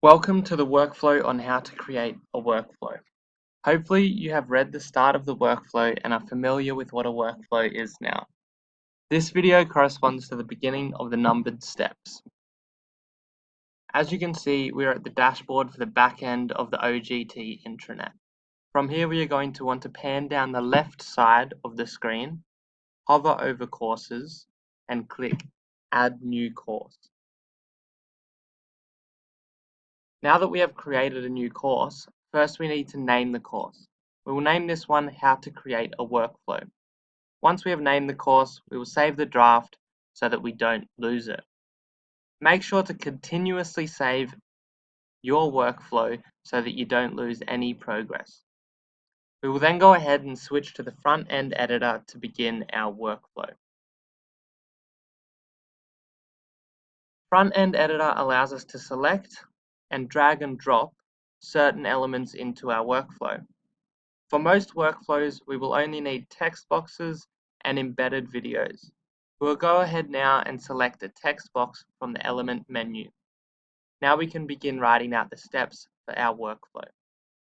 Welcome to the workflow on how to create a workflow. Hopefully you have read the start of the workflow and are familiar with what a workflow is now. This video corresponds to the beginning of the numbered steps. As you can see, we are at the dashboard for the back end of the OGT intranet. From here we are going to want to pan down the left side of the screen, hover over courses, and click Add New Course. Now that we have created a new course, first we need to name the course. We will name this one How to Create a Workflow. Once we have named the course, we will save the draft so that we don't lose it. Make sure to continuously save your workflow so that you don't lose any progress. We will then go ahead and switch to the front-end editor to begin our workflow. Front-end editor allows us to select and drag and drop certain elements into our workflow. For most workflows, we will only need text boxes and embedded videos. We'll go ahead now and select a text box from the element menu. Now we can begin writing out the steps for our workflow.